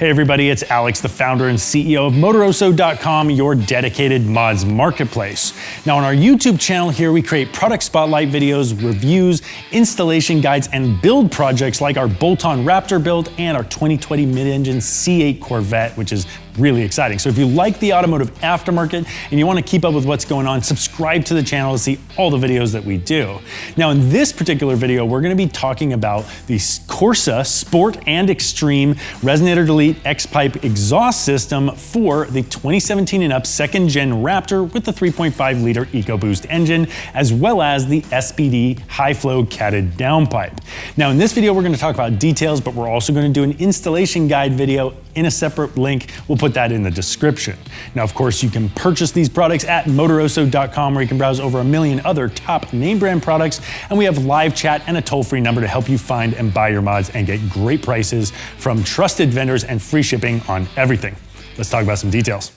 Hey everybody, it's Alex, the founder and CEO of Motoroso.com, your dedicated mods marketplace. Now on our YouTube channel here, we create product spotlight videos, reviews, installation guides, and build projects like our bolt-on Raptor build and our 2020 mid-engine C8 Corvette, which is really exciting. So if you like the automotive aftermarket and you want to keep up with what's going on, subscribe to the channel to see all the videos that we do. Now in this particular video, we're going to be talking about the Corsa Sport and Extreme Resonator Delete X-Pipe exhaust system for the 2017 and up second gen Raptor with the 3.5 liter EcoBoost engine, as well as the SPD high flow catted downpipe. Now in this video, we're going to talk about details, but we're also going to do an installation guide video in a separate link. We'll put that in the description. Now, of course, you can purchase these products at Motoroso.com, where you can browse over 1 million other top name brand products. And we have live chat and a toll-free number to help you find and buy your mods and get great prices from trusted vendors and free shipping on everything. Let's talk about some details.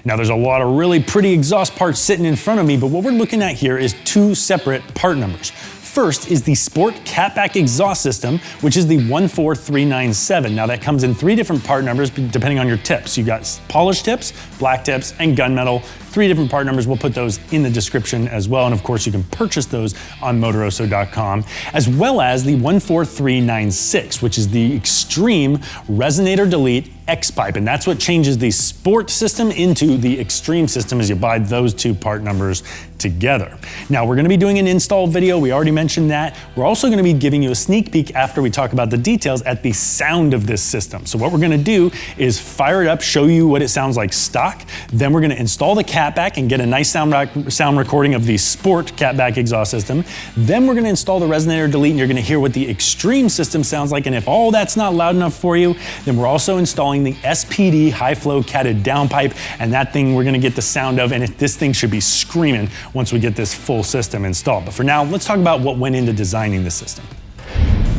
Now there's a lot of really pretty exhaust parts sitting in front of me, but what we're looking at here is two separate part numbers. First is the Sport Catback Exhaust System, which is the 14397. Now that comes in 3 different part numbers depending on your tips. You got polished tips, black tips, and gunmetal. 3 different part numbers. We'll put those in the description as well. And of course, you can purchase those on Motoroso.com, as well as the 14396, which is the Extreme Resonator Delete X-Pipe. And that's what changes the Sport system into the Extreme system as you buy those 2 part numbers together. Now we're going to be doing an install video. We already mentioned that. We're also going to be giving you a sneak peek after we talk about the details at the sound of this system. So what we're going to do is fire it up, show you what it sounds like stock. Then we're going to install the catback and get a nice sound recording of the Sport catback exhaust system. Then we're going to install the Resonator Delete and you're going to hear what the Extreme system sounds like. And if all that's not loud enough for you, then we're also installing the SPD high flow catted downpipe, and that thing we're going to get the sound of, and this thing should be screaming once we get this full system installed. But for now, let's talk about what went into designing this system.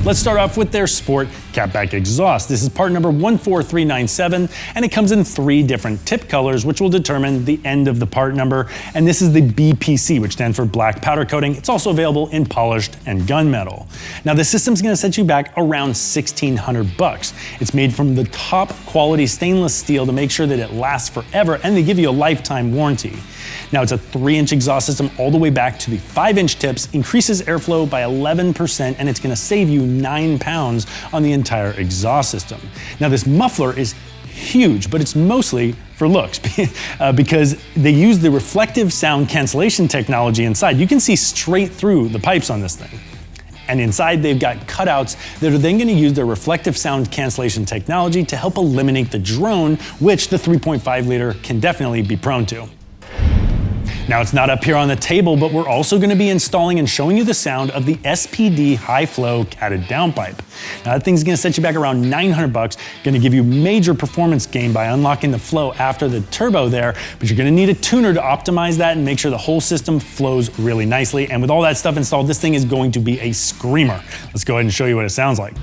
Let's start off with their Sport catback exhaust. This is part number 14397, and it comes in 3 different tip colors, which will determine the end of the part number. And this is the BPC, which stands for black powder coating. It's also available in polished and gunmetal. Now, the system's gonna set you back around $1,600. It's made from the top quality stainless steel to make sure that it lasts forever, and they give you a lifetime warranty. Now, it's a 3-inch exhaust system all the way back to the 5-inch tips, increases airflow by 11%, and it's gonna save you 9 pounds on the entire exhaust system. Now, this muffler is huge, but it's mostly for looks because they use the reflective sound cancellation technology inside. You can see straight through the pipes on this thing. And inside they've got cutouts that are then going to use their reflective sound cancellation technology to help eliminate the drone, which the 3.5 liter can definitely be prone to. Now, it's not up here on the table, but we're also going to be installing and showing you the sound of the SPD high flow catted downpipe. Now, that thing's going to set you back around $900, going to give you major performance gain by unlocking the flow after the turbo there, but you're going to need a tuner to optimize that and make sure the whole system flows really nicely. And with all that stuff installed, this thing is going to be a screamer. Let's go ahead and show you what it sounds like.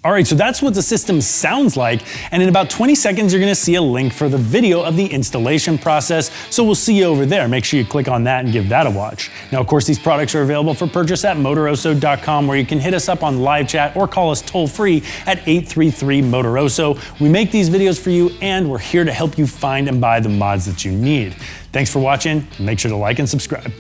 All right, so that's what the system sounds like, and in about 20 seconds, you're gonna see a link for the video of the installation process, so we'll see you over there. Make sure you click on that and give that a watch. Now, of course, these products are available for purchase at Motoroso.com, where you can hit us up on live chat or call us toll-free at 833-MOTOROSO. We make these videos for you, and we're here to help you find and buy the mods that you need. Thanks for watching, and make sure to like and subscribe.